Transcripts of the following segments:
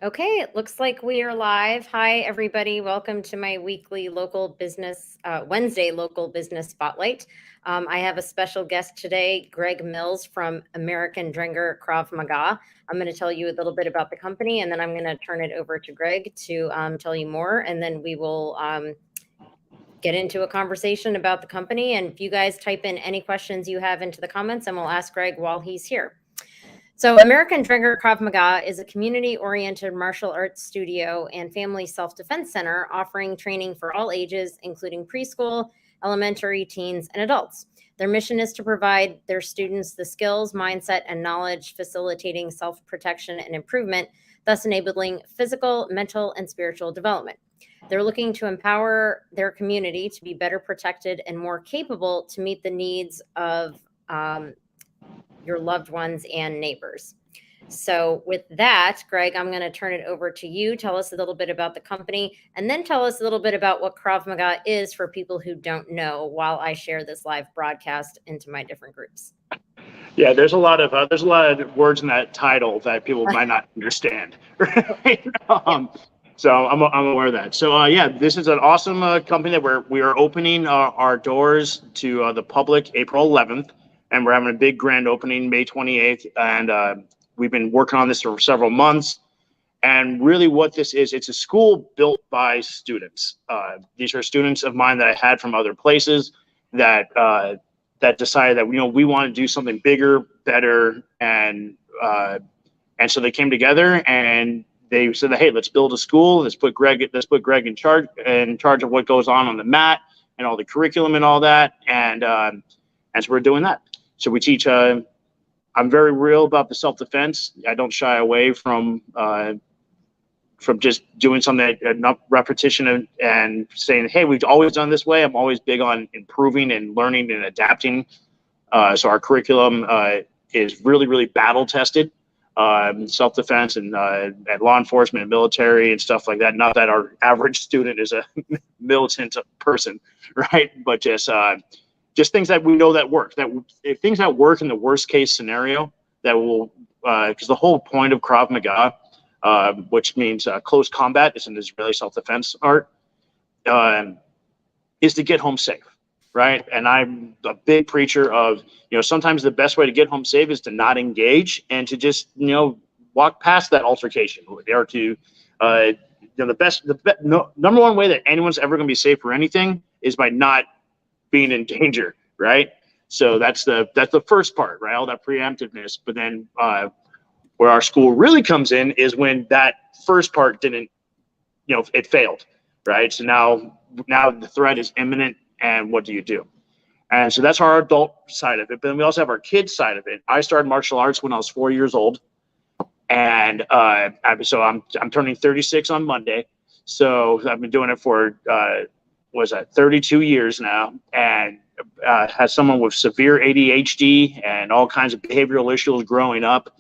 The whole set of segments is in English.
Okay, it looks like we are live. Hi, everybody. Welcome to my weekly Wednesday local business spotlight. I have a special guest today, Greg Mills from American Drengr Krav Maga. I'm going to tell you a little bit about the company, and then I'm going to turn it over to Greg to tell you more, and then we will get into a conversation about the company. And if you guys type in any questions you have into the comments, and we'll ask Greg while he's here. So American Drengr Krav Maga is a community-oriented martial arts studio and family self-defense center offering training for all ages, including preschool, elementary, teens, and adults. Their mission is to provide their students the skills, mindset, and knowledge facilitating self-protection and improvement, thus enabling physical, mental, and spiritual development. They're looking to empower their community to be better protected and more capable to meet the needs of your loved ones and neighbors. So with that, Greg, I'm going to turn it over to you. Tell us a little bit about the company, and then tell us a little bit about what Krav Maga is for people who don't know while I share this live broadcast into my different groups. Yeah, there's a lot of words in that title that people might not understand. Right? So I'm aware of that. So yeah, this is an awesome company that we are opening our doors to the public April 11th, and we're having a big grand opening May 28th. And we've been working on this for several months. And really, what this is, it's a school built by students. These are students of mine that I had from other places that decided that we want to do something bigger, better, and so they came together and they said, "Hey, let's build a school. Let's put Greg in charge of what goes on the mat and all the curriculum and all that." And so we're doing that. So we teach. I'm very real about the self-defense. I don't shy away from just doing something enough repetition and saying, "Hey, we've always done this way." I'm always big on improving and learning and adapting. So our curriculum is really, really battle tested, self-defense and law enforcement and military and stuff like that. Not that our average student is a militant person, right? But just things that we know that work. Things that work in the worst case scenario that will, because the whole point of Krav Maga, which means close combat, is an Israeli self-defense art, is to get home safe, right? And I'm a big preacher of, sometimes the best way to get home safe is to not engage and to just, walk past that altercation, or to, number one way that anyone's ever going to be safe for anything is by not being in danger, right? So that's the first part, right? All that preemptiveness. But then where our school really comes in is when that first part didn't, it failed, right? So now the threat is imminent, and what do you do? And so that's our adult side of it. But then we also have our kids side of it. I started martial arts when I was 4 years old, and so I'm turning 36 on Monday. So I've been doing it for 32 years now, and has someone with severe ADHD and all kinds of behavioral issues growing up.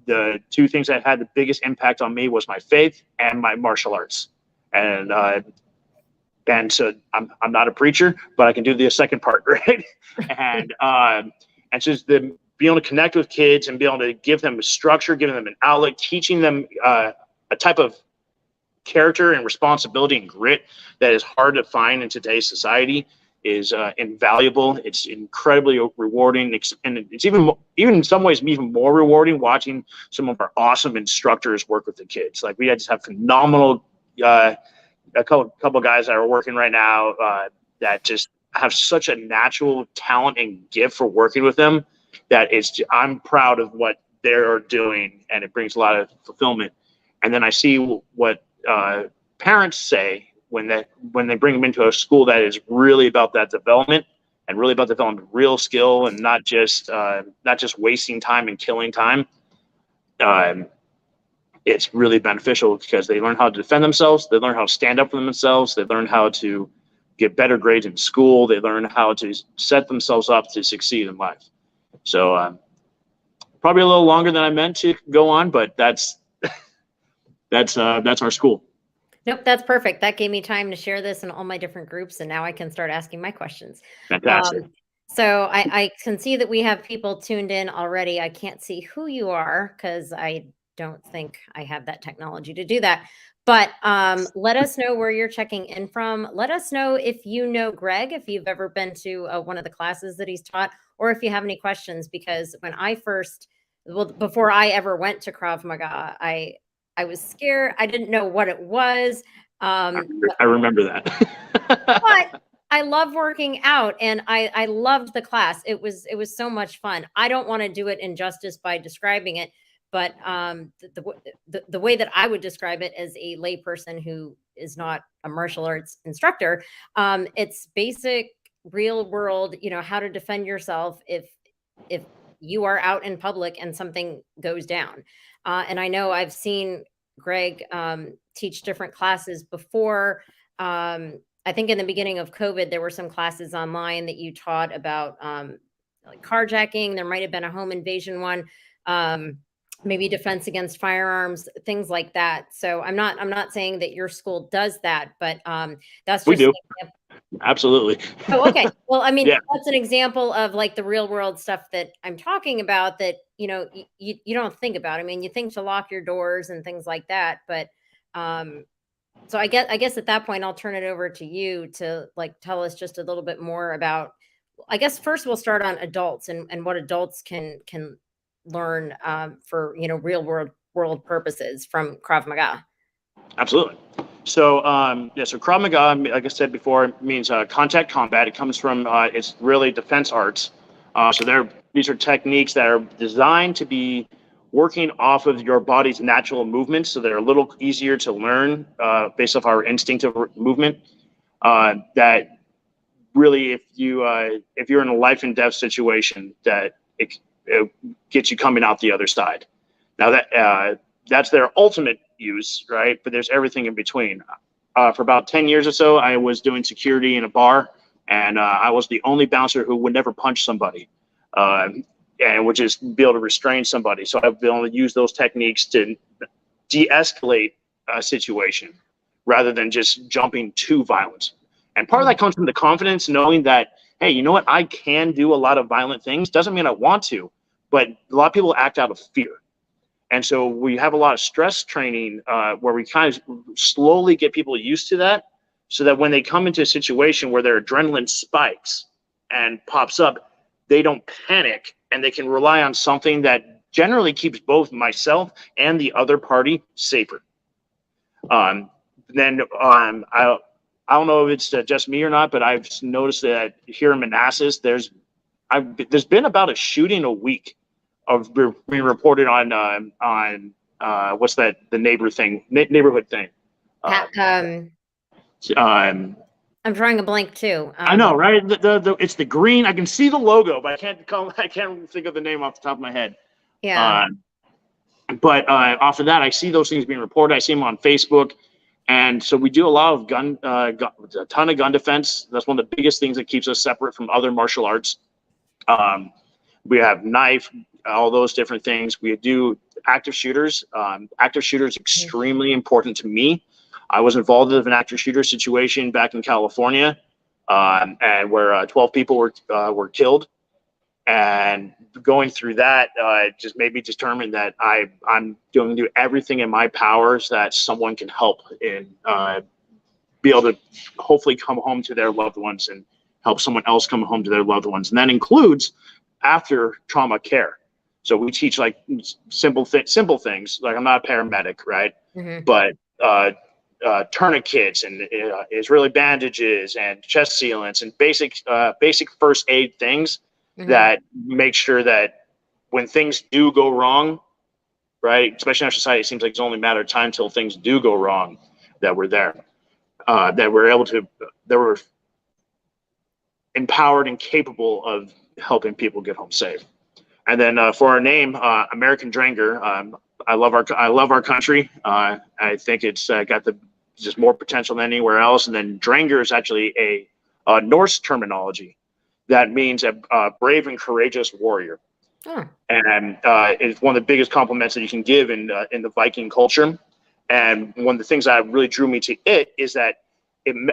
The two things that had the biggest impact on me was my faith and my martial arts. And so I'm not a preacher, but I can do the second part, right? And just being able to connect with kids and be able to give them a structure, giving them an outlet, teaching them a type of character and responsibility and grit that is hard to find in today's society is invaluable. It's incredibly rewarding, and it's even in some ways even more rewarding watching some of our awesome instructors work with the kids. Like we just have phenomenal a couple guys that are working right now that just have such a natural talent and gift for working with them that I'm proud of what they're doing, and it brings a lot of fulfillment. And then I see what parents say when they bring them into a school that is really about that development and really about developing real skill and not just wasting time and killing time. It's really beneficial because they learn how to defend themselves. They learn how to stand up for themselves. They learn how to get better grades in school. They learn how to set themselves up to succeed in life. So probably a little longer than I meant to go on, but that's our school. Nope, that's perfect. That gave me time to share this in all my different groups, and now I can start asking my questions. Fantastic. So I can see that we have people tuned in already. I can't see who you are because I don't think I have that technology to do that. But let us know where you're checking in from. Let us know if you know Greg, if you've ever been to one of the classes that he's taught, or if you have any questions. Because when I first, well, before I ever went to Krav Maga, I was scared. I didn't know what it was. I remember that. But I love working out, and I loved the class. It was so much fun. I don't want to do it injustice by describing it, but the way that I would describe it as a layperson who is not a martial arts instructor, it's basic real world, how to defend yourself if you are out in public and something goes down. And I know I've seen Greg teach different classes before. I think in the beginning of COVID, there were some classes online that you taught about like carjacking. There might have been a home invasion one, maybe defense against firearms, things like that. So I'm not saying that your school does that, but that's We just do. Absolutely. Oh, okay. Well, I mean, Yeah, that's an example of like the real world stuff that I'm talking about that, you don't think about. I mean, you think to lock your doors and things like that, but so I guess at that point I'll turn it over to you to like tell us just a little bit more about. I guess first we'll start on adults and what adults can learn for real world purposes from Krav Maga. absolutely. So, yeah, so Krav Maga, like I said before, means contact combat. It comes from, it's really defense arts. So these are techniques that are designed to be working off of your body's natural movements, so they're a little easier to learn based off our instinctive movement. That really, if you're in a life and death situation, that it gets you coming out the other side. Now that's their ultimate use, right? But there's everything in between. For about 10 years or so, I was doing security in a bar, and I was the only bouncer who would never punch somebody, and would just be able to restrain somebody. So I've been able to use those techniques to de-escalate a situation rather than just jumping to violence. And part of that comes from the confidence, knowing that, hey, you know what? I can do a lot of violent things. Doesn't mean I want to, but a lot of people act out of fear. And so we have a lot of stress training where we kind of slowly get people used to that, so that when they come into a situation where their adrenaline spikes and pops up, they don't panic and they can rely on something that generally keeps both myself and the other party safer. Then I don't know if it's just me or not, but I've noticed that here in Manassas, there's been about a shooting a week of being reported on what's that, the neighborhood thing. Um, I'm drawing a blank too. I know, right? It's the green. I can see the logo, but I can't think of the name off the top of my head. Yeah. But off of that, I see those things being reported. I see them on Facebook. And so we do a lot of a ton of gun defense. That's one of the biggest things that keeps us separate from other martial arts. We have knife, all those different things. We do active shooters. Active shooters extremely important to me. I was involved in an active shooter situation back in California, and where 12 people were killed. And going through that just made me determine that I'm going to do everything in my powers that someone can help in be able to hopefully come home to their loved ones and help someone else come home to their loved ones. And that includes after trauma care. So we teach like simple things. Like, I'm not a paramedic, right? Mm-hmm. But tourniquets and Israeli bandages and chest sealants and basic first aid things. Mm-hmm. That make sure that when things do go wrong, right, especially in our society, it seems like it's only a matter of time till things do go wrong, that we're there, that we're empowered and capable of helping people get home safe. And then for our name, American Drengr, I love our country. I think it's got just more potential than anywhere else. And then Drengr is actually a Norse terminology that means a brave and courageous warrior. Oh. And it's one of the biggest compliments that you can give in the Viking culture. And one of the things that really drew me to it is that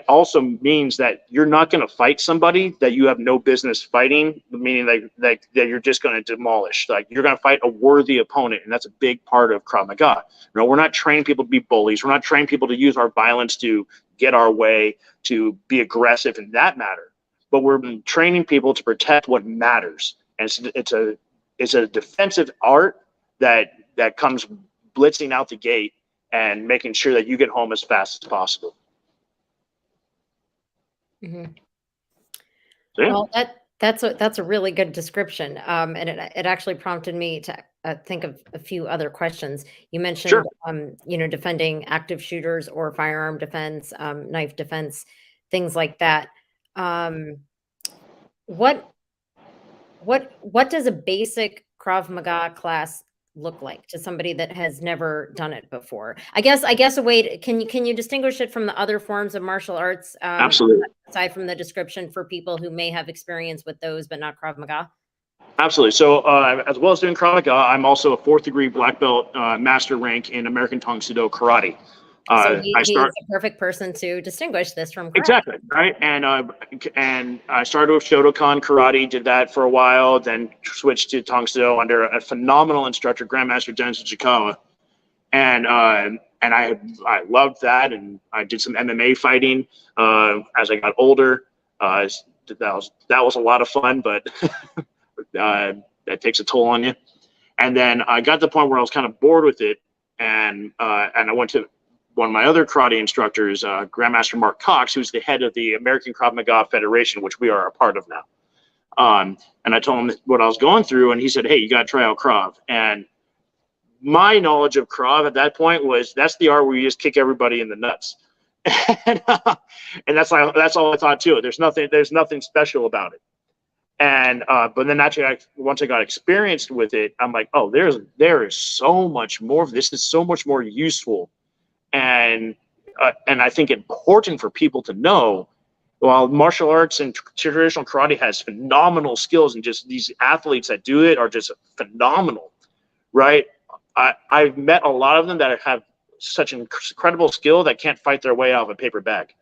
also means that you're not going to fight somebody that you have no business fighting, meaning that you're just going to demolish. Like, you're going to fight a worthy opponent, and that's a big part of Krav Maga. You know, we're not training people to be bullies. We're not training people to use our violence to get our way, to be aggressive in that matter. But we're training people to protect what matters, and it's a defensive art that comes blitzing out the gate and making sure that you get home as fast as possible. Mm-hmm. So, yeah. Well, that's a really good description, and it actually prompted me to think of a few other questions. You mentioned, Sure. you know, defending active shooters or firearm defense, knife defense, things like that. Um, what what does a basic Krav Maga class look like to somebody that has never done it before? I guess a way to, can you distinguish it from the other forms of martial arts, Absolutely. aside from the description for people who may have experience with those but not Krav Maga? Absolutely. So, as well as doing Krav Maga, I'm also a fourth degree black belt master rank in American Tong Soo Do karate. So I he's start the perfect person to distinguish this from karate. exactly right, and I started with Shotokan karate, did that for a while, then switched to Tong Soo Do under a phenomenal instructor, Grandmaster Dennis Chikawa, and I loved that, and I did some MMA fighting as I got older. That was a lot of fun, but that takes a toll on you. And then I got to the point where I was kind of bored with it, and I went to one of my other karate instructors, Grandmaster Mark Cox, who's the head of the American Krav Maga Federation, which we are a part of now. And I told him what I was going through, and he said, "Hey, you got to try out Krav." And my knowledge of Krav at that point was that's the art where you just kick everybody in the nuts. and that's all I thought too. There's nothing special about it. And but then actually, once I got experienced with it, I'm like, oh, there is so much more. This is so much more useful, and I think important for people to know. While martial arts and traditional karate has phenomenal skills, and just these athletes that do it are just phenomenal, right? I've met a lot of them that have such incredible skill that can't fight their way out of a paper bag,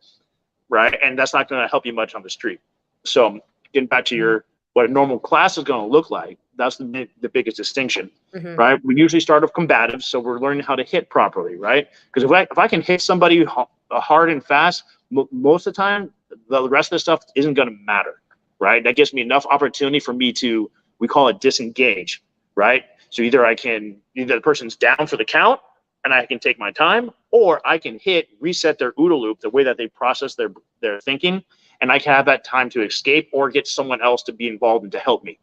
right? And that's not going to help you much on the street. So getting back to what a normal class is going to look like, that's the biggest distinction, right? We usually start off combative, so we're learning how to hit properly, right? Because if I can hit somebody hard and fast, most of the time, the rest of the stuff isn't going to matter, right? That gives me enough opportunity for me to, we call it disengage, right? So either the person's down for the count and I can take my time, or I can reset their OODA loop, the way that they process their thinking, and I can have that time to escape or get someone else to be involved and to help me,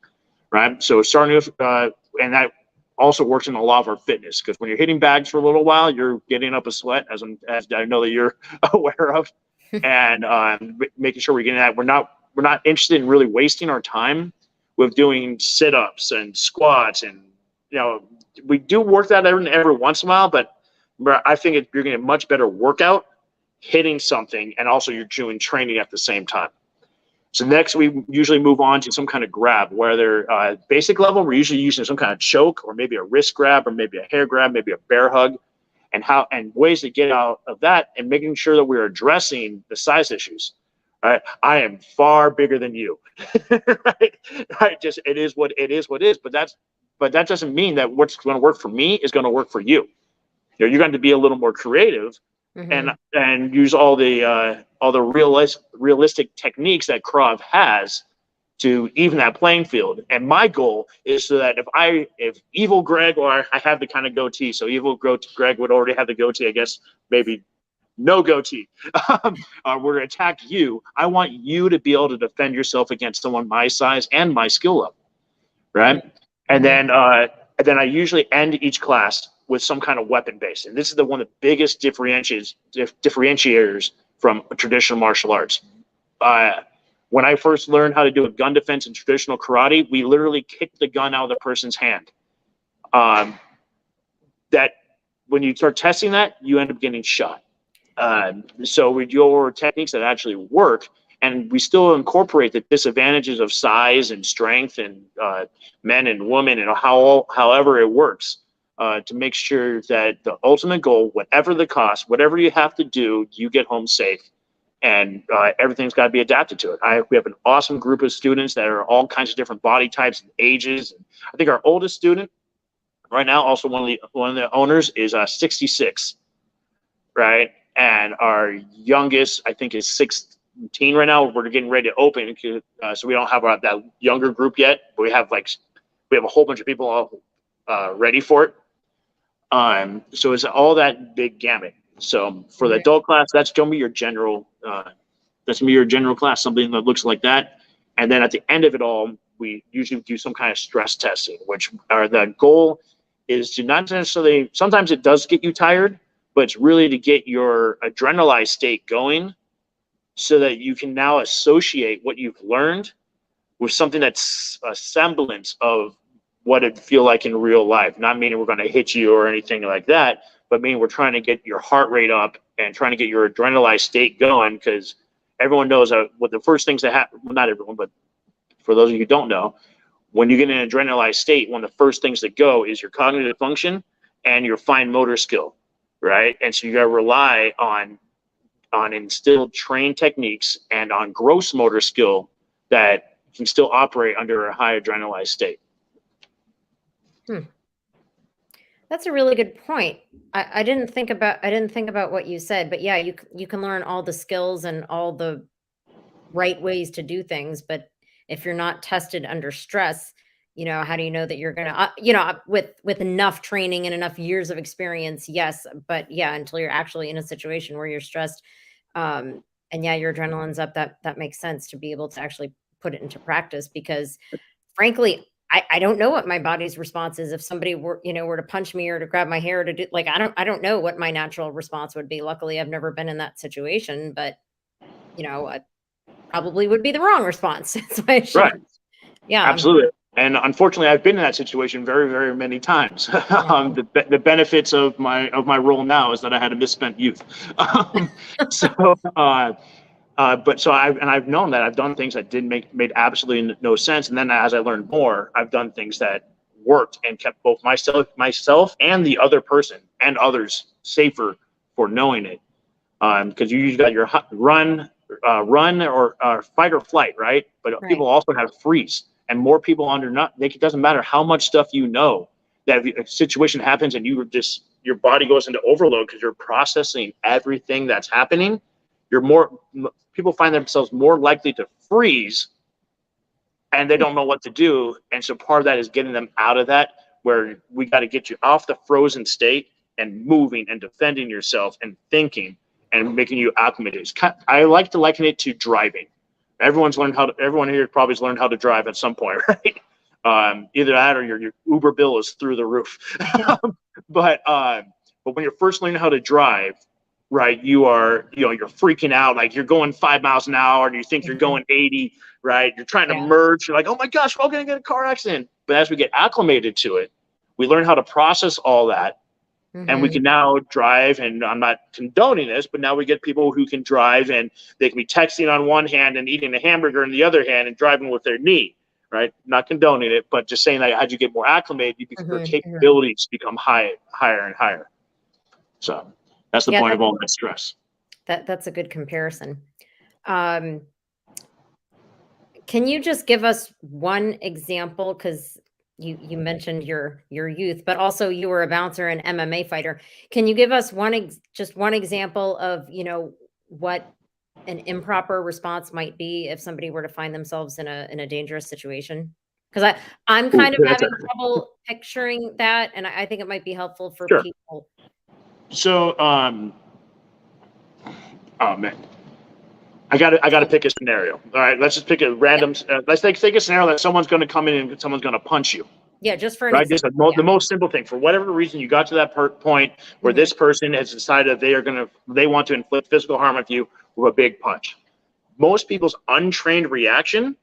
right? So starting with, and that also works in a lot of our fitness, because when you're hitting bags for a little while, you're getting up a sweat, as I know that you're aware of, and making sure we're getting that. We're not interested in really wasting our time with doing sit-ups and squats, and we do work that every once in a while, but I think you're getting a much better workout hitting something, and also you're doing training at the same time. So next we usually move on to some kind of grab, whether basic level, we're usually using some kind of choke, or maybe a wrist grab, or maybe a hair grab, maybe a bear hug, and ways to get out of that, and making sure that we're addressing the size issues. Right? I am far bigger than you. Right? It is what it is, but that doesn't mean that what's going to work for me is going to work for you. You're going to be a little more creative, and use all the realistic techniques that Krav has to even that playing field. And my goal is so that if evil Greg, or I have the kind of goatee, so evil Greg would already have the goatee, I guess, maybe no goatee, were to attack you, I want you to be able to defend yourself against someone my size and my skill level, right? And then I usually end each class with some kind of weapon base. And this is one of the biggest differentiators from traditional martial arts. When I first learned how to do a gun defense in traditional karate, we literally kicked the gun out of the person's hand. That when you start testing that, you end up getting shot. So we do techniques that actually work, and we still incorporate the disadvantages of size and strength and men and women and however it works, to make sure that the ultimate goal, whatever the cost, whatever you have to do, you get home safe, and everything's got to be adapted to it. We have an awesome group of students that are all kinds of different body types and ages. I think our oldest student right now, also one of the owners, is 66, right? And our youngest, I think, is 16 right now. We're getting ready to open, so we don't have that younger group yet. But we have a whole bunch of people all ready for it. So it's all that big gamut. So for the adult class, that's gonna be your general. That's gonna be your general class, something that looks like that. And then at the end of it all, we usually do some kind of stress testing, which the goal is to not necessarily. Sometimes it does get you tired, but it's really to get your adrenalized state going, so that you can now associate what you've learned with something that's a semblance of what it'd feel like in real life. Not meaning we're going to hit you or anything like that, but meaning we're trying to get your heart rate up and trying to get your adrenalized state going, because everyone knows what the first things that happen, well, not everyone, but for those of you who don't know, when you get in an adrenalized state, one of the first things that go is your cognitive function and your fine motor skill, right? And so you got to rely on instilled trained techniques and on gross motor skill that can still operate under a high adrenalized state. That's a really good point. I didn't think about what you said, but yeah, you can learn all the skills and all the right ways to do things, but if you're not tested under stress, how do you know that you're gonna, with enough training and enough years of experience? Yes, but yeah, until you're actually in a situation where you're stressed, and yeah, your adrenaline's up. That makes sense to be able to actually put it into practice, because frankly, I don't know what my body's response is if somebody were to punch me or to grab my hair to do, like, I don't know what my natural response would be. Luckily, I've never been in that situation, but I probably would be the wrong response. That's why I should. Right. Yeah. Absolutely. And unfortunately, I've been in that situation very, very many times. The benefits of my role now is that I had a misspent youth. I've known that I've done things that made absolutely no sense. And then as I learned more, I've done things that worked and kept both myself and the other person and others safer for knowing it. Because you usually got your run or fight or flight, right? But people also have freeze, and more people it doesn't matter how much stuff you know, that if a situation happens and your body goes into overload because you're processing everything that's happening, people find themselves more likely to freeze, and they don't know what to do. And so part of that is getting them out of that, where we got to get you off the frozen state and moving and defending yourself and thinking and making you acclimated. I like to liken it to driving. Everyone here probably has learned how to drive at some point, right? Either that or your Uber bill is through the roof. But when you're first learning how to drive, right, you're freaking out, like you're going 5 miles an hour and you think you're going 80, right? You're trying to merge. You're like, oh my gosh, we're all going to get a car accident. But as we get acclimated to it, we learn how to process all that. And we can now drive, and I'm not condoning this, but now we get people who can drive and they can be texting on one hand and eating a hamburger in the other hand and driving with their knee, right? Not condoning it, but just saying, like, as you get more acclimated, your capabilities become higher and higher. So that's the point of all that stress. That's a good comparison. Can you just give us one example? Because you mentioned your youth, but also you were a bouncer and MMA fighter. Can you give us just one example of what an improper response might be if somebody were to find themselves in a dangerous situation? Because I'm kind of having trouble picturing that, and I think it might be helpful for people. So, oh man, I gotta pick a scenario. All right, let's just pick a random. Let's take a scenario that someone's going to come in and someone's going to punch you. Yeah, just for right. Just the most simple thing. For whatever reason, you got to that point where this person has decided they want to inflict physical harm with you with a big punch. Most people's untrained reaction,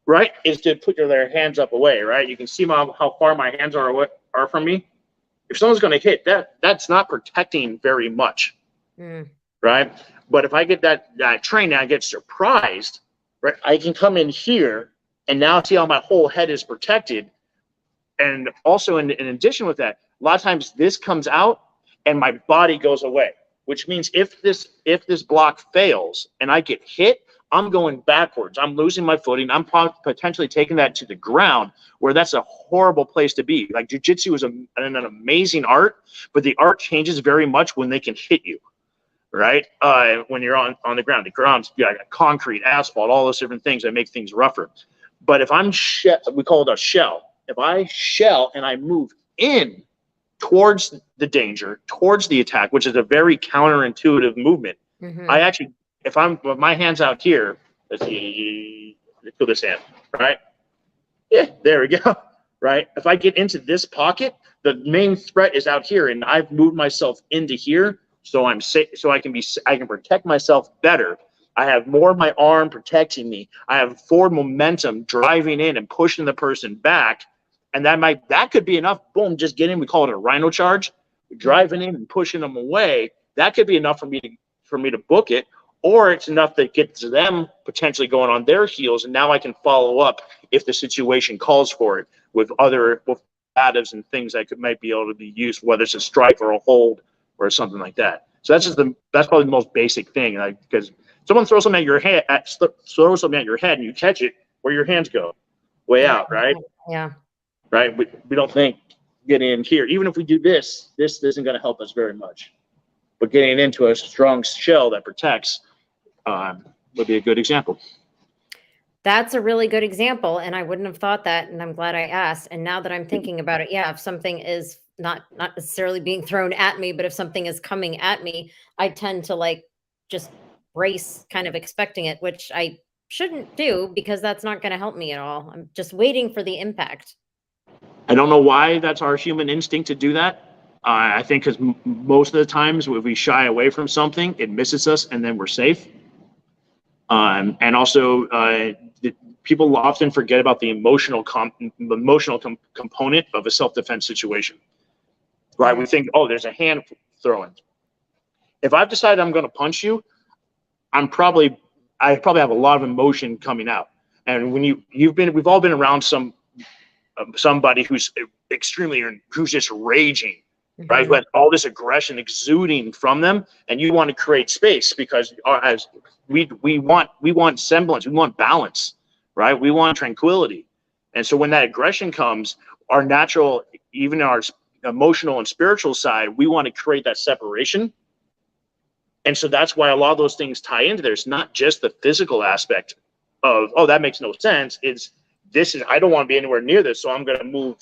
right, is to put their hands up away. Right, you can see how far my hands are from me. If someone's going to hit, that's not protecting very much, right? But if I get that train and I get surprised, right, I can come in here and now see how my whole head is protected. And also, in addition with that, a lot of times this comes out and my body goes away. which means if this block fails and I get hit, I'm going backwards. I'm losing my footing. I'm potentially taking that to the ground, where that's a horrible place to be. Like jiu-jitsu is an amazing art, but the art changes very much when they can hit you, right? When you're on the ground. The ground's got concrete, asphalt, all those different things that make things rougher. But if I'm we call it a shell. If I shell and I move in towards the danger, towards the attack, which is a very counterintuitive movement, I actually, if my hand's out here, let's see, let's do this hand, right? Yeah, there we go, right? If I get into this pocket, the main threat is out here, and I've moved myself into here, so I'm safe, so I can protect myself better. I have more of my arm protecting me. I have forward momentum driving in and pushing the person back, and that could be enough. Boom, just get in. We call it a rhino charge. Driving in and pushing them away. That could be enough for me to book it, or it's enough that gets them potentially going on their heels, and now I can follow up if the situation calls for it with additives and things that might be able to be used, whether it's a strike or a hold or something like that. So that's probably the most basic thing, because someone throws something at your head, and you catch it, where your hands go, way out, right? Yeah. Right. We don't think getting in here, even if we do this isn't going to help us very much. But getting into a strong shell that protects would be a good example. That's a really good example, and I wouldn't have thought that, and I'm glad I asked. And now that I'm thinking about it, yeah, if something is not necessarily being thrown at me, but if something is coming at me, I tend to just brace, kind of expecting it, which I shouldn't do, because that's not going to help me at all. I'm just waiting for the impact. I don't know why that's our human instinct to do that. I think because most of the times if we shy away from something, it misses us, and then we're safe. And also, people often forget about the emotional component of a self-defense situation. Right? We think, oh, there's a hand throwing. If I've decided I'm going to punch you, I probably have a lot of emotion coming out. And when we've all been around somebody who's who's just raging, right? Who has all this aggression exuding from them, and you want to create space because as we want semblance, we want balance, right? We want tranquility. And so when that aggression comes, our natural, even our emotional and spiritual side, we want to create that separation. And so that's why a lot of those things tie into there. It's not just the physical aspect of, oh, that makes no sense. I don't want to be anywhere near this, so I'm going to move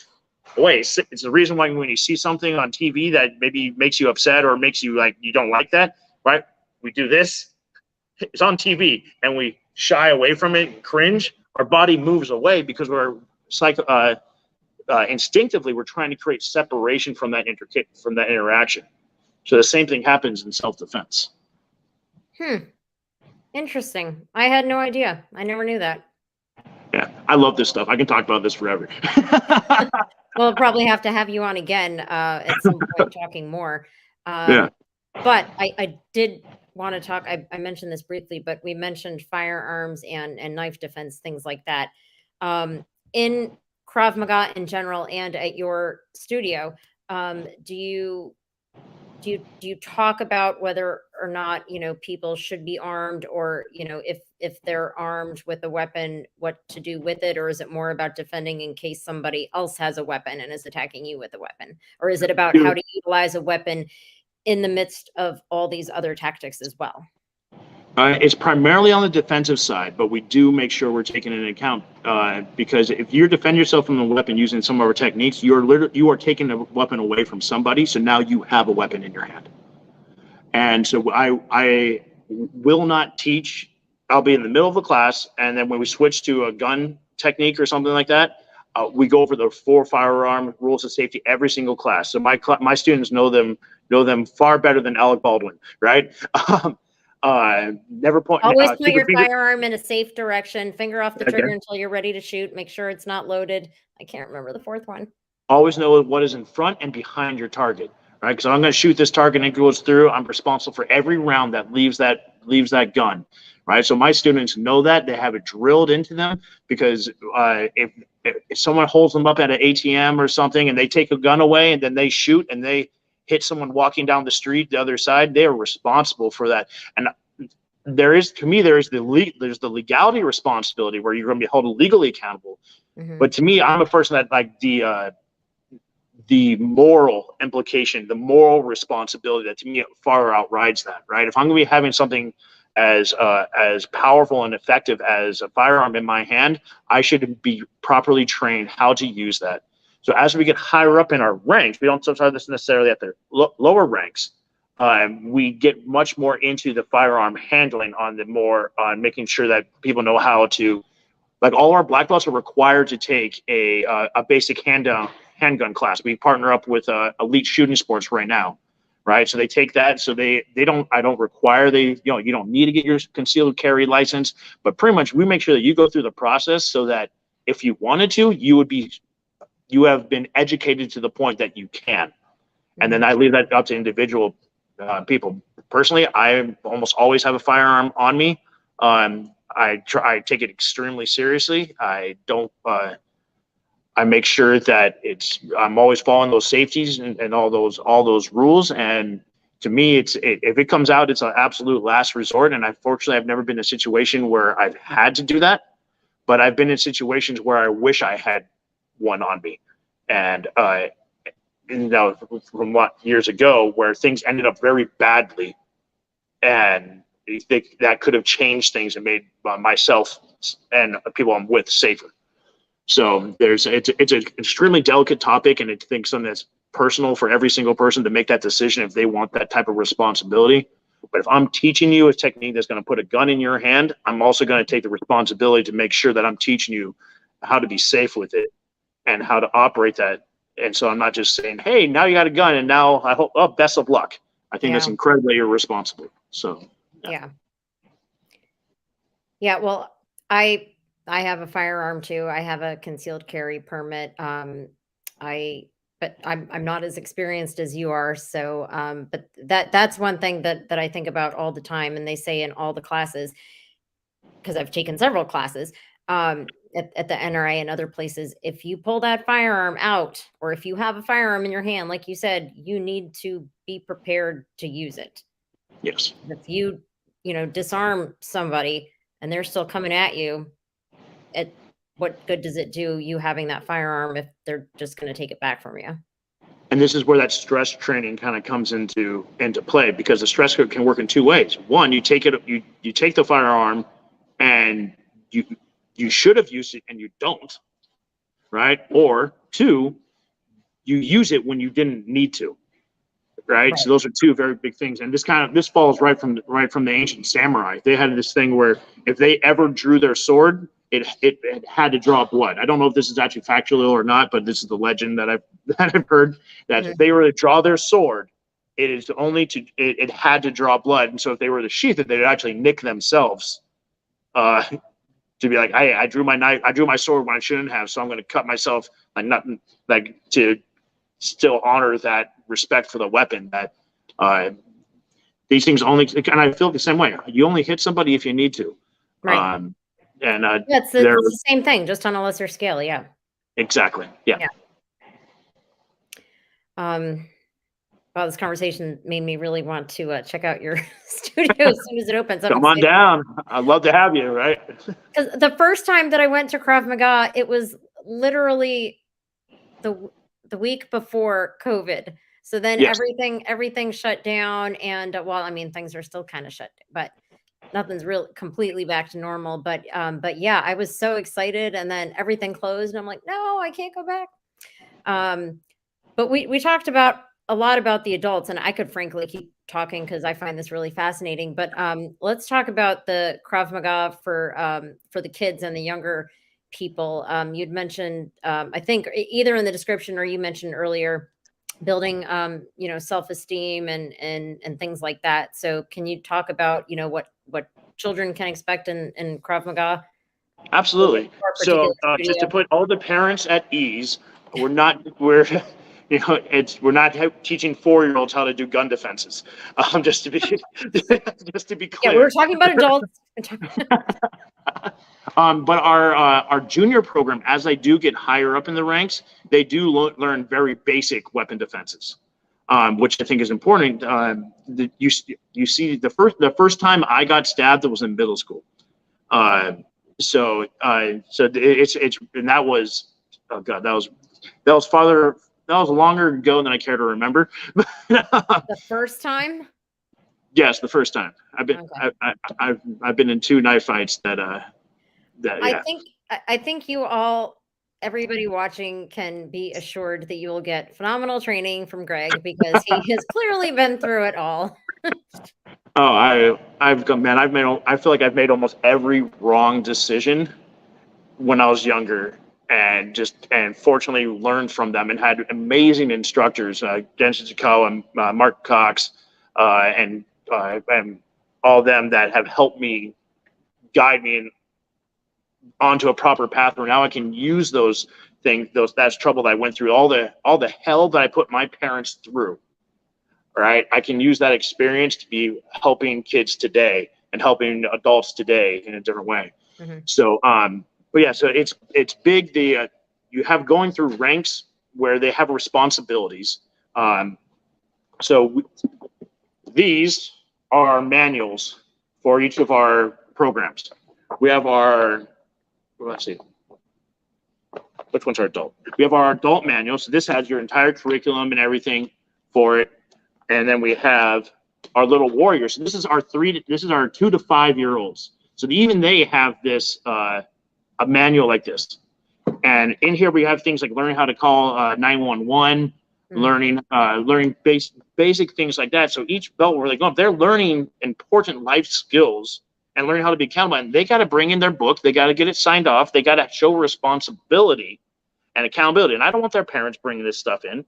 away. It's the reason why when you see something on TV that maybe makes you upset or makes you you don't like that, right? We do this. It's on TV, and we shy away from it and cringe. Our body moves away because we're instinctively we're trying to create separation from that interaction. So the same thing happens in self-defense. Interesting. I had no idea. I never knew that. Yeah, I love this stuff. I can talk about this forever. Well, I'll probably have to have you on again at some point talking more. Yeah. But I did want to talk, I mentioned this briefly, but we mentioned firearms and knife defense, things like that. In Krav Maga in general and at your studio, do you talk about whether or not, people should be armed, or, if they're armed with a weapon, what to do with it? Or is it more about defending in case somebody else has a weapon and is attacking you with a weapon? Or is it about how to utilize a weapon in the midst of all these other tactics as well? It's primarily on the defensive side, but we do make sure we're taking into account because if you defend yourself from a weapon using some of our techniques, you are taking a weapon away from somebody. So now you have a weapon in your hand. And so I will not teach. I'll be in the middle of the class, and then when we switch to a gun technique or something like that, we go over the 4 firearm rules of safety every single class. So my students know them far better than Alec Baldwin, right? Never point. Always put your firearm in a safe direction. Finger off the trigger until you're ready to shoot. Make sure it's not loaded. I can't remember the 4th one. Always know what is in front and behind your target, right? Because I'm going to shoot this target and it goes through. I'm responsible for every round that leaves that gun, right? So my students know that. They have it drilled into them, because if someone holds them up at an ATM or something and they take a gun away and then they shoot and they hit someone walking down the street the other side, they are responsible for that. And there's the legality responsibility where you're going to be held legally accountable. Mm-hmm. But to me, I'm a person that like the moral implication, the moral responsibility that to me far outrides that, right? If I'm going to be having something as powerful and effective as a firearm in my hand, I should be properly trained how to use that. So as we get higher up in our ranks, we don't start this necessarily at the lower ranks. We get much more into the firearm handling on making sure that people know how to, like all our black belts are required to take a basic handgun class. We partner up with Elite Shooting Sports right now, right? So they take that. So I don't require you don't need to get your concealed carry license, but pretty much we make sure that you go through the process so that if you wanted to, you have been educated to the point that you can. And then I leave that up to individual people. Personally, I almost always have a firearm on me. I take it extremely seriously. I make sure that I'm always following those safeties and all those rules. And to me, if it comes out, it's an absolute last resort. And unfortunately, I've never been in a situation where I've had to do that, but I've been in situations where I wish I had one on me. And from years ago where things ended up very badly, and that could have changed things and made myself and people I'm with safer. So it's an extremely delicate topic, and I think something that's personal for every single person to make that decision if they want that type of responsibility. But if I'm teaching you a technique that's going to put a gun in your hand, I'm also going to take the responsibility to make sure that I'm teaching you how to be safe with it and how to operate that. And so I'm not just saying, hey, now you got a gun and now I hope, best of luck. I think that's incredibly irresponsible. So, yeah. Well, I have a firearm too. I have a concealed carry permit. But I'm not as experienced as you are. So, but that's one thing that I think about all the time. And they say in all the classes, because I've taken several classes, at the NRA and other places, if you pull that firearm out, or if you have a firearm in your hand, like you said, you need to be prepared to use it. Yes. If you disarm somebody and they're still coming at you, what good does it do you having that firearm if they're just going to take it back from you? And this is where that stress training kind of comes into play, because the stress can work in two ways. One, you take the firearm and you should have used it and you don't, right? Or two, you use it when you didn't need to, right? So those are two very big things. And this falls right from the ancient samurai. They had this thing where if they ever drew their sword, it had to draw blood. I don't know if this is actually factual or not, but this is the legend that I've heard, that if they were to draw their sword, it had to draw blood. And so if they were to sheath it, they'd actually nick themselves. To be like, I drew my sword when I shouldn't have, so I'm going to cut myself, to still honor that respect for the weapon. That these things only, and I feel the same way. You only hit somebody if you need to, right? It's the same thing, just on a lesser scale. Yeah, exactly. Yeah. Well, this conversation made me really want to check out your studio as soon as it opens. Come on down. I'd love to have you, right? Because the first time that I went to Krav Maga, it was literally the week before COVID. So then everything shut down, and things are still kind of shut, but nothing's really completely back to normal. But yeah, I was so excited, and then everything closed, and I'm like, no, I can't go back. But we talked about a lot about the adults, and I could frankly keep talking because I find this really fascinating. But let's talk about the Krav Maga for the kids and the younger people. You'd mentioned, I think either in the description or you mentioned earlier, building self-esteem and things like that. So can you talk about what children can expect in Krav Maga? Absolutely. So just to put all the parents at ease, we're not teaching 4-year-olds how to do gun defenses. Just to be clear. Yeah, we're talking about adults. But our junior program, as they do get higher up in the ranks, they do learn very basic weapon defenses. which I think is important. You see, the first time I got stabbed, it was in middle school. So it's and that was, oh God, that was farther, that was longer ago than I care to remember. The first time? Yes, the first time. Okay. I've been in 2 knife fights that yeah. I think you all, everybody watching, can be assured that you will get phenomenal training from Greg, because he has clearly been through it all. Oh, I feel like I've made almost every wrong decision when I was younger, and fortunately learned from them and had amazing instructors, Jensen Jaco and Mark Cox, and all of them that have helped me guide me onto a proper path where now I can use those things, that's trouble that I went through, all the hell that I put my parents through. Right, I can use that experience to be helping kids today and helping adults today in a different way. Mm-hmm. So, but yeah, so it's big. You have going through ranks where they have responsibilities. So these are our manuals for each of our programs. We have our, let's see, which one's our adult? We have our adult manual. So this has your entire curriculum and everything for it. And then we have our little warriors. So this is our 2 to 5 year olds. So even they have this a manual like this. And in here we have things like learning how to call 911, learning basic things like that. So each belt where they go up, they're learning important life skills and learning how to be accountable. And they got to bring in their book. They got to get it signed off. They got to show responsibility and accountability. And I don't want their parents bringing this stuff in.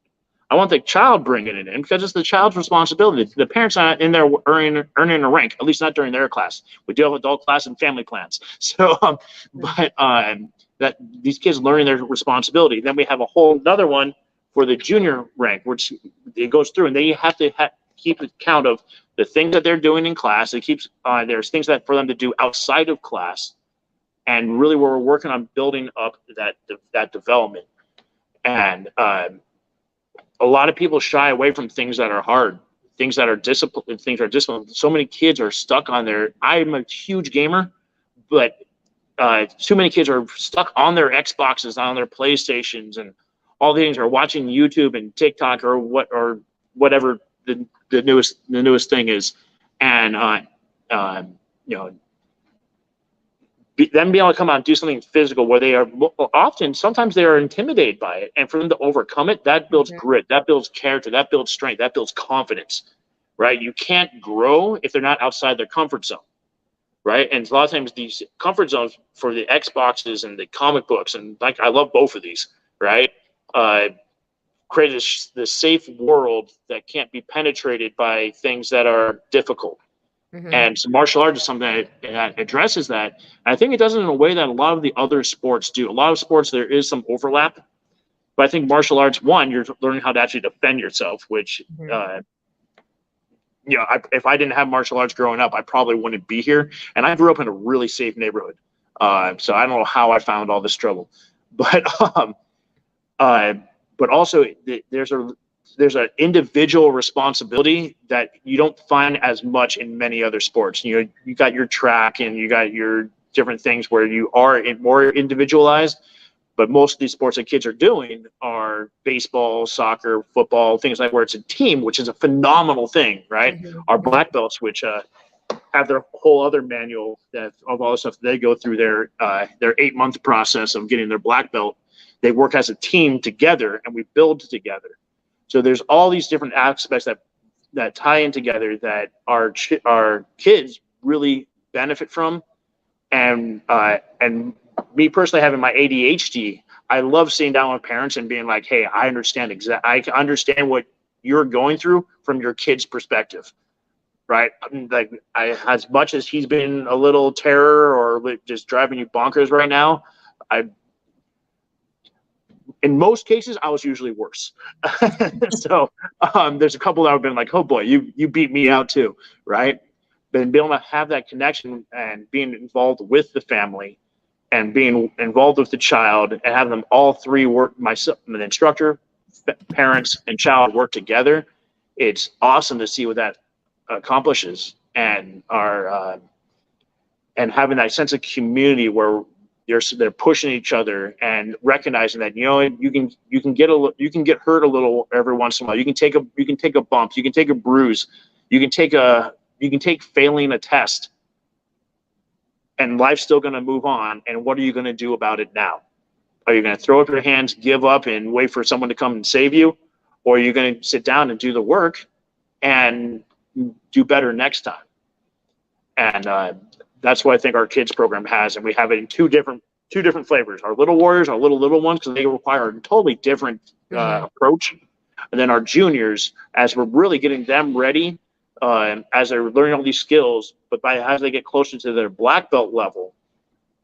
I want the child bringing it in, because it's the child's responsibility. The parents are not in there earning a rank, at least not during their class. We do have adult class and family plans. So, that these kids learning their responsibility. Then we have a whole another one for the junior rank, which it goes through, and they have to keep account of the things that they're doing in class. It keeps there's things that for them to do outside of class, and really where we're working on building up that development. And a lot of people shy away from things that are hard, things that are disciplined. So many kids are stuck on their. I'm a huge gamer, but too many kids are stuck on their Xboxes, on their PlayStations, and all the things, are watching YouTube and TikTok or whatever the newest thing is, and them being able to come out and do something physical where they are sometimes they are intimidated by it, and for them to overcome it, that builds grit, that builds character, that builds strength, that builds confidence, right? You can't grow if they're not outside their comfort zone, right? And a lot of times these comfort zones for the Xboxes and the comic books, and like I love both of these, right? Create this safe world that can't be penetrated by things that are difficult. And so martial arts is something that addresses that. And I think it does it in a way that a lot of the other sports do. A lot of sports, there is some overlap. But I think martial arts, one, you're learning how to actually defend yourself, which, if I didn't have martial arts growing up, I probably wouldn't be here. And I grew up in a really safe neighborhood. So I don't know how I found all this trouble. But also there's an individual responsibility that you don't find as much in many other sports. You got your track and you got your different things where you are more individualized, but most of these sports that kids are doing are baseball, soccer, football, things like where it's a team, which is a phenomenal thing, right? Our black belts, which have their whole other manual of all the stuff they go through their 8-month process of getting their black belt. They work as a team together, and we build together. So there's all these different aspects that tie in together that our kids really benefit from. And me personally, having my ADHD, I love sitting down with parents and being like, "Hey, I understand I understand what you're going through from your kid's perspective, right? Like, as much as he's been a little terror or just driving you bonkers right now, in most cases, I was usually worse." So there's a couple that have been like, "Oh boy, you beat me out too," right? But being able to have that connection and being involved with the family and being involved with the child and having them all three work, myself, the instructor, parents, and child work together, it's awesome to see what that accomplishes, and and having that sense of community where they're pushing each other and recognizing that, you know, you can get hurt a little every once in a while. You can take a bump, you can take a bruise, you can take failing a test, and life's still going to move on. And what are you going to do about it now? Are you going to throw up your hands, give up, and wait for someone to come and save you? Or are you going to sit down and do the work and do better next time? And that's what I think our kids program has. And we have it in two different flavors: our little warriors, our little ones, because they require a totally different approach. And then our juniors, as we're really getting them ready, as they're learning all these skills, but as they get closer to their black belt level,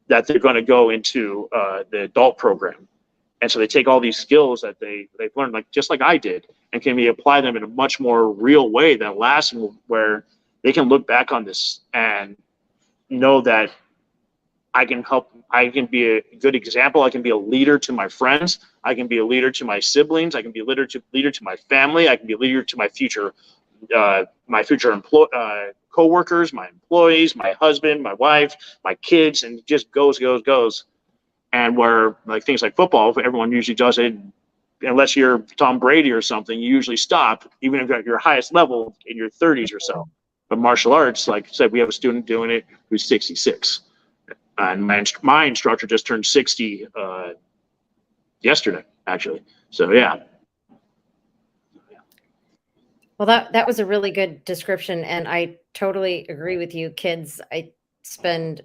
that they're going to go into the adult program. And so they take all these skills that they've learned, just like I did, and can apply them in a much more real way that lasts, where they can look back on this and know that I can help. I can be a good example. I can be a leader to my friends. I can be a leader to my siblings. I can be a leader to my family. I can be a leader to my future coworkers, my employees, my husband, my wife, my kids, and it just goes. And where things like football, everyone usually does it, unless you're Tom Brady or something, you usually stop, even if you're at your highest level in your 30s or so. But martial arts, like I said, we have a student doing it who's 66. And my instructor just turned 60 yesterday, actually. So, yeah. Well, that was a really good description, and I totally agree with you. Kids, I spend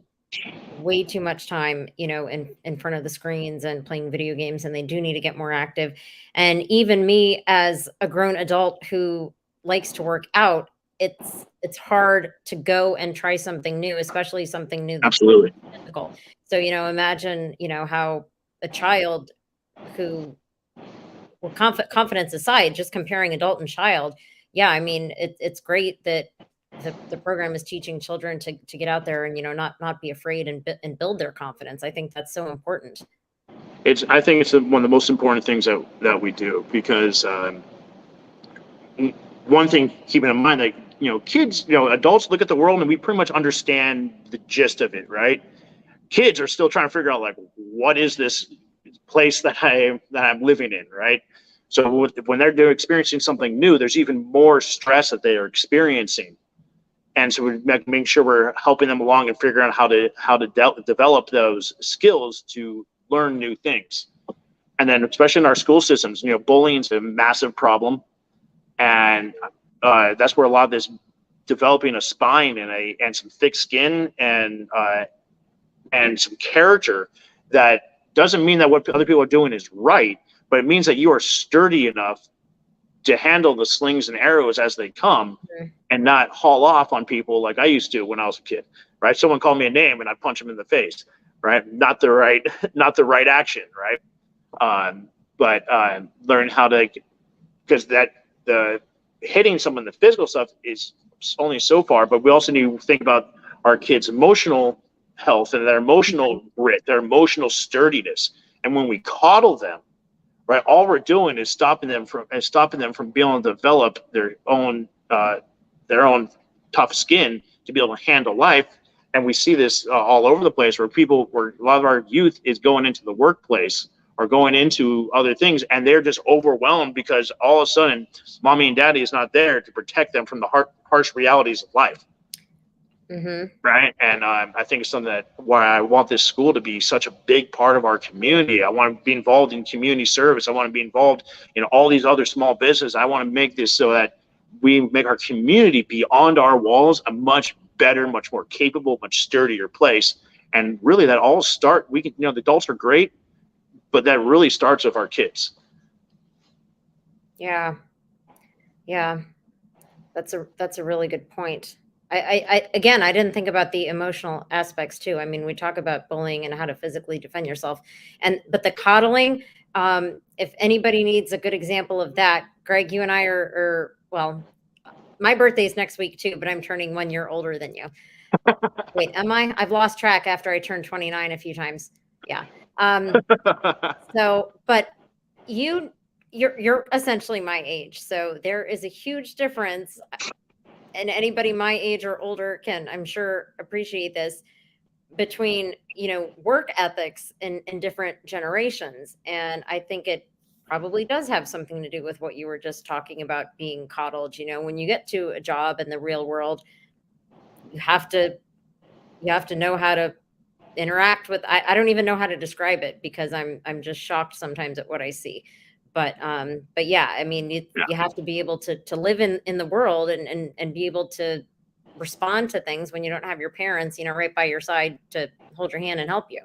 way too much time, in front of the screens and playing video games, and they do need to get more active. And even me, as a grown adult who likes to work out, it's hard to go and try something new, especially something new that's absolutely difficult. So, imagine, how a child who, well, confidence aside, just comparing adult and child, yeah, I mean, it's great that the program is teaching children to get out there and, not be afraid and build their confidence. I think that's so important. I think it's one of the most important things that we do, because one thing, keeping in mind, kids, adults look at the world and we pretty much understand the gist of it, right? Kids are still trying to figure out, what is this place that I'm living in, right? So when they're experiencing something new, there's even more stress that they are experiencing. And so we make sure we're helping them along and figuring out how to develop those skills to learn new things. And then, especially in our school systems, bullying is a massive problem, and that's where a lot of this developing a spine and some thick skin and some character, that doesn't mean that what other people are doing is right, but it means that you are sturdy enough to handle the slings and arrows as they come, and not haul off on people like I used to when I was a kid, right? Someone called me a name and I punch them in the face, right? Not the right action, right? But learn how to, because the hitting someone, the physical stuff is only so far, but we also need to think about our kids' emotional health and their emotional grit, their emotional sturdiness. And when we coddle them, right, all we're doing is stopping them from being able to develop their own tough skin to be able to handle life. And we see this all over the place, where a lot of our youth is going into the workplace or going into other things, and they're just overwhelmed because all of a sudden mommy and daddy is not there to protect them from the harsh realities of life. Right. And I think it's something why I want this school to be such a big part of our community. I want to be involved in community service. I want to be involved in all these other small businesses. I want to make this so that we make our community beyond our walls a much better, much more capable, much sturdier place. And really, that all the adults are great, but that really starts with our kids. Yeah. That's a really good point. I again, I didn't think about the emotional aspects too. I mean, we talk about bullying and how to physically defend yourself, but the coddling, if anybody needs a good example of that, Greg, you and I are well, my birthday is next week too, but I'm turning 1 year older than you. Wait, am I? I've lost track after I turned 29 a few times. Yeah. So, but you you're essentially my age, so there is a huge difference, and anybody my age or older can, I'm sure, appreciate this, between work ethics in different generations. And I think it probably does have something to do with what you were just talking about, being coddled. When you get to a job in the real world, you have to know how to interact with. I don't even know how to describe it, because I'm just shocked sometimes at what I see. But yeah, I mean, Yeah. you have to be able to live in the world, and be able to respond to things when you don't have your parents, right by your side to hold your hand and help you.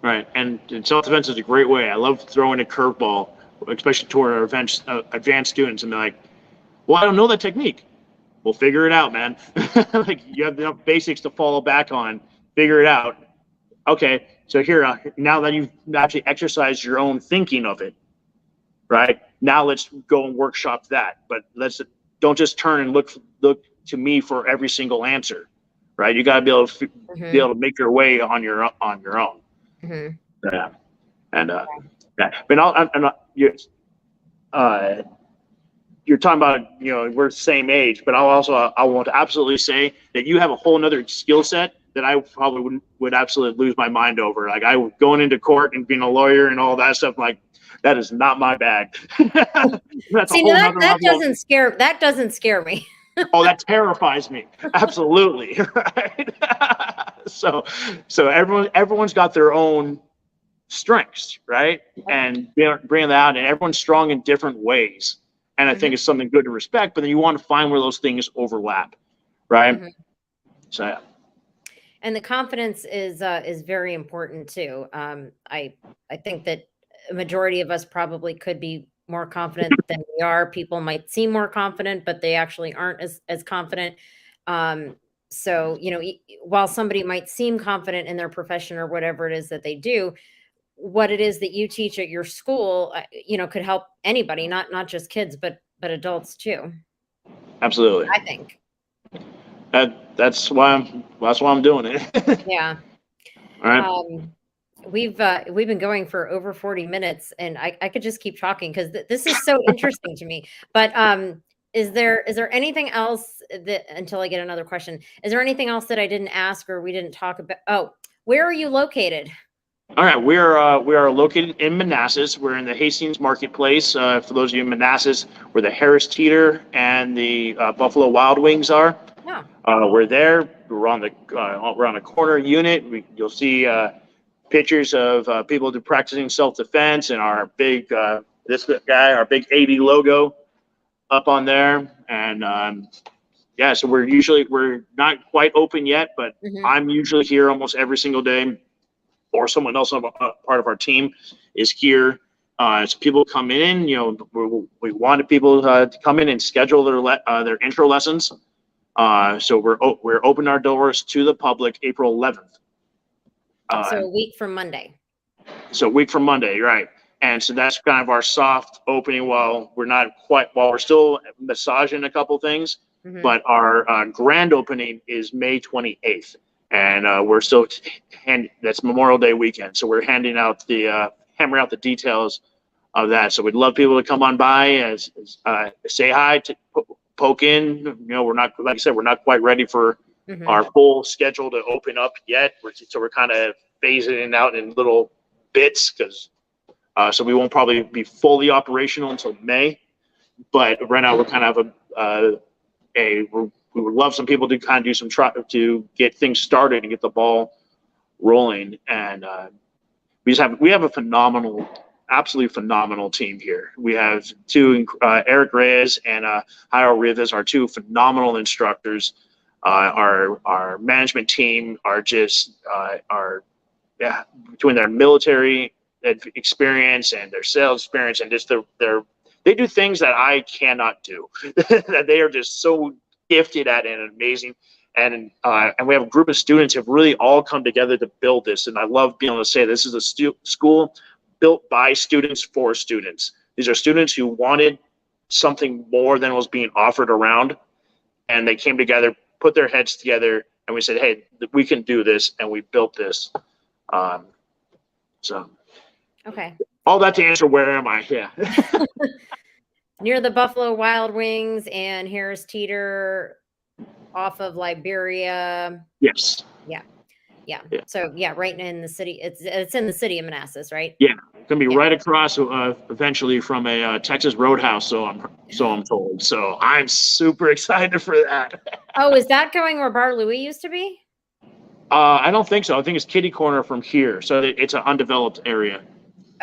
Right. And self-defense is a great way. I love throwing a curveball, especially to our advanced students, and they're like, well, I don't know that technique. Well, figure it out, man. Like, you have enough basics to fall back on. Figure it out. Okay, so here, now that you've actually exercised your own thinking of it, right? Now let's go and workshop that. But don't just turn and look to me for every single answer, right? You got to be able to be able to make your way on your own. Mm-hmm. Yeah, and yeah. But you're talking about, we're the same age, but I want to absolutely say that you have a whole nother skill set that I probably would absolutely lose my mind over. Like, I going into court and being a lawyer and all that stuff, like, that is not my bag. That's a See, whole now nother that level. doesn't scare me. Oh, that terrifies me. Absolutely. Right. So everyone's got their own strengths, right? And bring that out, and everyone's strong in different ways. And I think it's something good to respect, but then you want to find where those things overlap, right? Mm-hmm. So yeah. And the confidence is very important too. I think that a majority of us probably could be more confident than we are. People might seem more confident, but they actually aren't as confident. So, while somebody might seem confident in their profession or whatever it is that they do, what it is that you teach at your school, could help anybody, not just kids, but adults too. Absolutely. I think. That's why I'm doing it. Yeah. All right. We've been going for over 40 minutes, and I could just keep talking, because this is so interesting to me. But is there anything else that, until I get another question, is there anything else that I didn't ask or we didn't talk about? Oh, where are you located? All right, we are located in Manassas. We're in the Hastings Marketplace. For those of you in Manassas, where the Harris Teeter and the Buffalo Wild Wings are. Yeah. We're there. We're on the corner unit. You'll see pictures of people practicing self-defense, and our big this guy, our big AD logo up on there. And yeah, so we're not quite open yet, but I'm usually here almost every single day, or someone else on part of our team is here. So people come in, we wanted people to come in and schedule their intro lessons. So we're opening our doors to the public April 11th. So a week from Monday. So a week from Monday, right? And so that's kind of our soft opening. While we're still massaging a couple things, but our grand opening is May 28th, and we're still that's Memorial Day weekend. So we're hammering out the details of that. So we'd love people to come on by, say hi, poke in. We're not, like I said, we're not quite ready for our full schedule to open up yet. So we're kind of phasing it out in little bits, because so we won't probably be fully operational until May. But right now we're kind of we would love some people to kind of do some to get things started and get the ball rolling. And we have a absolutely phenomenal team here. We have Eric Reyes and Jairo Rivas, are two phenomenal instructors. Our management team are just between their military experience and their sales experience, and just they do things that I cannot do. That they are just so gifted at and amazing. And we have a group of students who have really all come together to build this. And I love being able to say this is a school built by students for students. These are students who wanted something more than was being offered around, and they came together, put their heads together, and we said, hey, we can do this, and we built this. So okay, All that to answer where am I? Yeah. Near the Buffalo Wild Wings and Harris Teeter off of Liberia. Yes. Yeah. Yeah. Yeah. So yeah, right in the city. It's in the city of Manassas, right? Yeah. It's gonna be Yeah. right across eventually from a Texas Roadhouse. So I'm told. So I'm super excited for that. Oh, is that going where Bar Louie used to be? I don't think so. I think it's kitty corner from here. So it's an undeveloped area.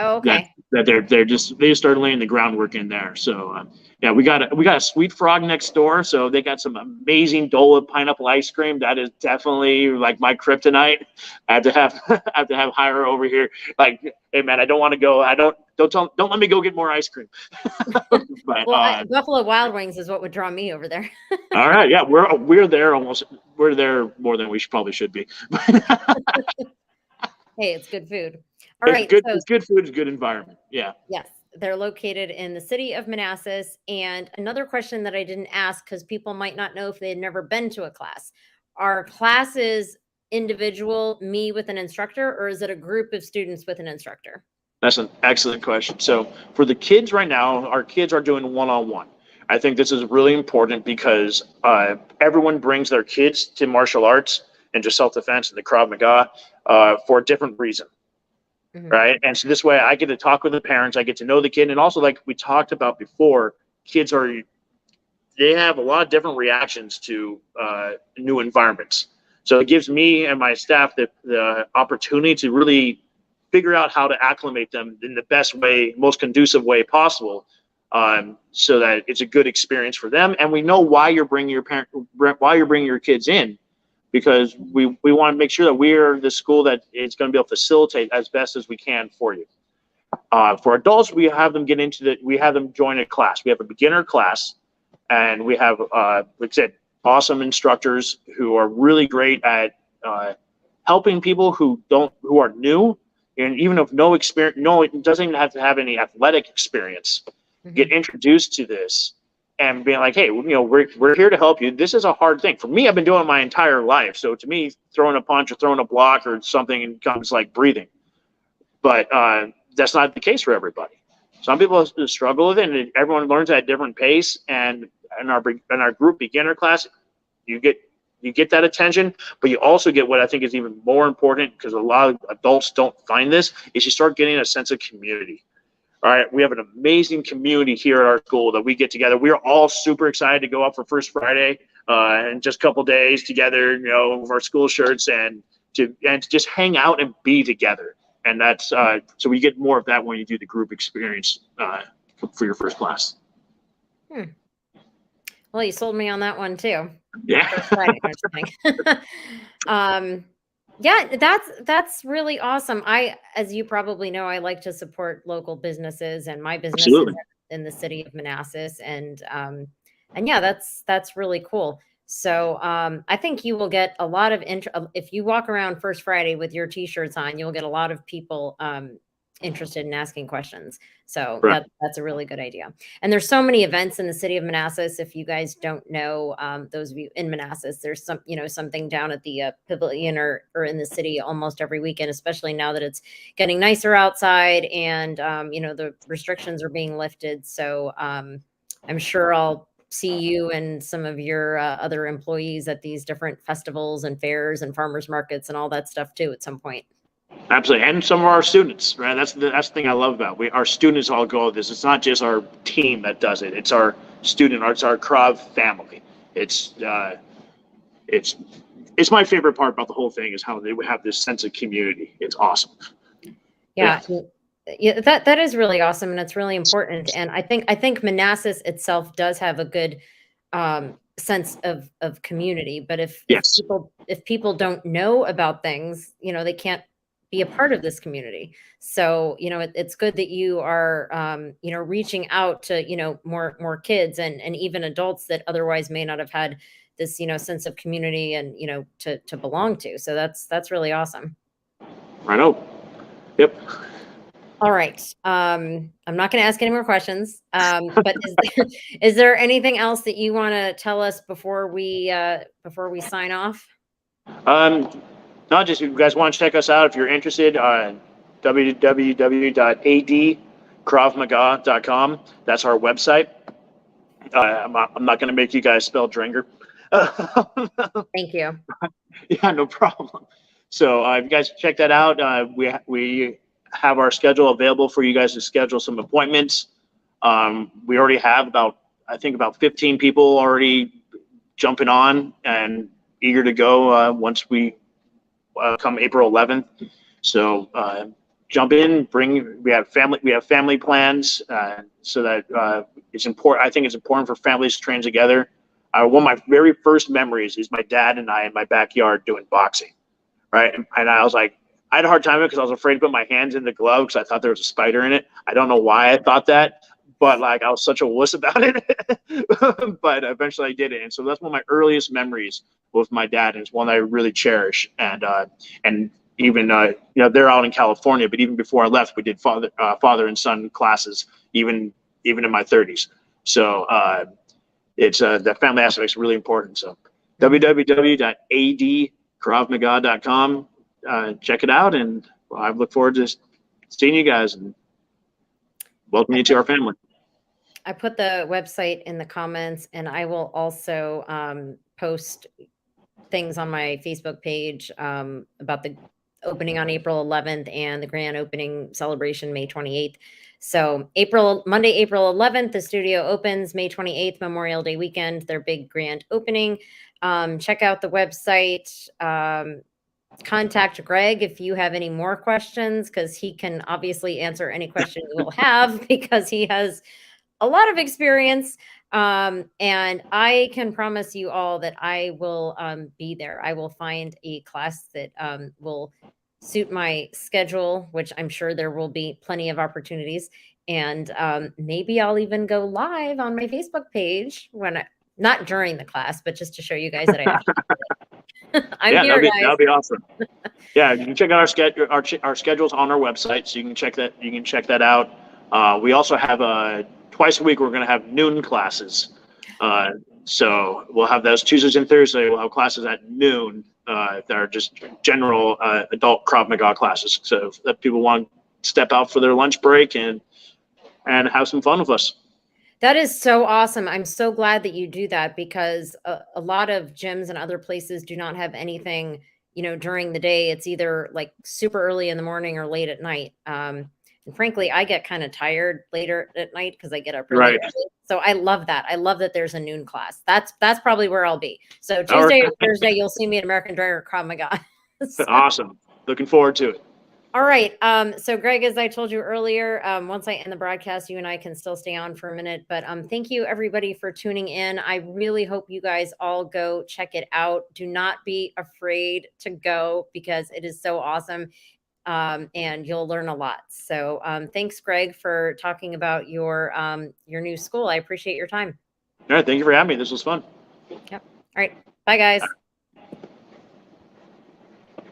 Oh, that okay. that they just started laying the groundwork in there. So yeah, we got a Sweet Frog next door. So they got some amazing Dola pineapple ice cream. That is definitely like my kryptonite. I have to have I have to have hire over here. Like, hey man, I don't want to go. Don't let me go get more ice cream. But Well, Buffalo Wild Wings is what would draw me over there. all right, yeah, we're there almost. We're there more than we should be. Hey, it's good food. All It's right. good. So It's good food. It's good environment. Yeah. yes, they're located in the city of Manassas. And another question that I didn't ask because people might not know if they had never been to a class. Are classes individual, me with an instructor, or is it a group of students with an instructor? That's an excellent question. So for the kids right now, our kids are doing one-on-one. I think this is really important because everyone brings their kids to martial arts and to self-defense and the Krav Maga for a different reason, Mhm. right? And so this way, I get to talk with the parents, I get to know the kid, and also like we talked about before, kids are they have a lot of different reactions to new environments. So it gives me and my staff the opportunity to really figure out how to acclimate them in the best way, most conducive way possible, so that it's a good experience for them. And we know why you're bringing your kids in, because we want to make sure that we're the school that is going to be able to facilitate as best as we can for you. For adults, we have them join a class. We have a beginner class, and we have, like I said, awesome instructors who are really great at helping people who are new, and even if no experience, no, it doesn't even have to have any athletic experience, get introduced to this and being like, hey, we're here to help you. This is a hard thing for me. I've been doing it my entire life, so to me, throwing a punch or throwing a block or something comes like breathing. But that's not the case for everybody. Some people struggle with it, and everyone learns at a different pace. And in our group beginner class, you get that attention, but you also get what I think is even more important, because a lot of adults don't find this, is you start getting a sense of community. All right, we have an amazing community here at our school that we get together. We are all super excited to go up for First Friday in just a couple days together, with our school shirts, and to just hang out and be together. And that's so we get more of that when you do the group experience for your first class. Well, you sold me on that one too. Yeah. First Friday, no, just kidding. Yeah, that's really awesome. As you probably know, I like to support local businesses, and my business is Absolutely. in the city of Manassas, and yeah, that's really cool. So I think you will get a lot of if you walk around First Friday with your t-shirts on, you'll get a lot of people interested in asking questions. So Right. that's a really good idea. And there's so many events in the city of Manassas. If you guys don't know, those of you in Manassas, there's something down at the pavilion or in the city almost every weekend, especially now that it's getting nicer outside and the restrictions are being lifted. So I'm sure I'll see you and some of your other employees at these different festivals and fairs and farmers markets and all that stuff too at some point. Absolutely, and some of our students, right? That's the thing I love about our students all go this. It's not just our team that does it. It's our it's our Krav family. It's my favorite part about the whole thing is how they have this sense of community. It's awesome. Yeah. Yeah, that is really awesome, and it's really important. And I think Manassas itself does have a good sense of community. But Yes. if people don't know about things, they can't be a part of this community. So it's good that you are reaching out to more kids and even adults that otherwise may not have had this sense of community and to belong to. So that's really awesome. Right. Oh. Yep. All right. I'm not going to ask any more questions. But is there anything else that you want to tell us before we sign off? Not just if you guys want to check us out if you're interested. www.adkravmaga.com. That's our website. I'm not going to make you guys spell Drengr. Thank you. Yeah, no problem. So if you guys check that out, we have our schedule available for you guys to schedule some appointments. We already have I think about 15 people already jumping on and eager to go once we come April 11th. So jump in, we have family plans so that it's important. I think it's important for families to train together. One of my very first memories is my dad and I in my backyard doing boxing, right? And I was like, I had a hard time because I was afraid to put my hands in the glove because I thought there was a spider in it. I don't know why I thought that, but like I was such a wuss about it. But eventually I did it, and so that's one of my earliest memories with my dad, and it's one that I really cherish. And even they're out in California, but even before I left, we did father and son classes, even in my 30s. So it's the family aspect is really important. So www.adkravmaga.com. Check it out, and I look forward to seeing you guys and welcome you to our family. I put the website in the comments, and I will also post things on my Facebook page about the opening on April 11th and the grand opening celebration May 28th. So Monday, April 11th, the studio opens. May 28th, Memorial Day weekend, their big grand opening. Check out the website. Contact Greg if you have any more questions, because he can obviously answer any question you will have because he has a lot of experience. And I can promise you all that I will be there. I will find a class that will suit my schedule, which I'm sure there will be plenty of opportunities. And maybe I'll even go live on my Facebook page not during the class, but just to show you guys that I actually I'm here, guys. That'd be awesome. Yeah, you can check out our schedules on our website, so you can check that out. We also have twice a week we're going to have noon classes. So we'll have those Tuesdays and Thursdays. We'll have classes at noon that are just general adult Krav Maga classes. So if people want to step out for their lunch break and have some fun with us. That is so awesome. I'm so glad that you do that, because a lot of gyms and other places do not have anything, during the day. It's either like super early in the morning or late at night. And frankly, I get kind of tired later at night because I get up really early. So I love that. I love that there's a noon class. That's probably where I'll be. So Tuesday or Thursday, you'll see me at American Drengr Krav Maga. So. Awesome. Looking forward to it. All right. So Greg, as I told you earlier, once I end the broadcast, you and I can still stay on for a minute, but thank you everybody for tuning in. I really hope you guys all go check it out. Do not be afraid to go, because it is so awesome. And you'll learn a lot. So thanks, Greg, for talking about your new school. I appreciate your time. All right. Thank you for having me. This was fun. Yep. All right. Bye, guys.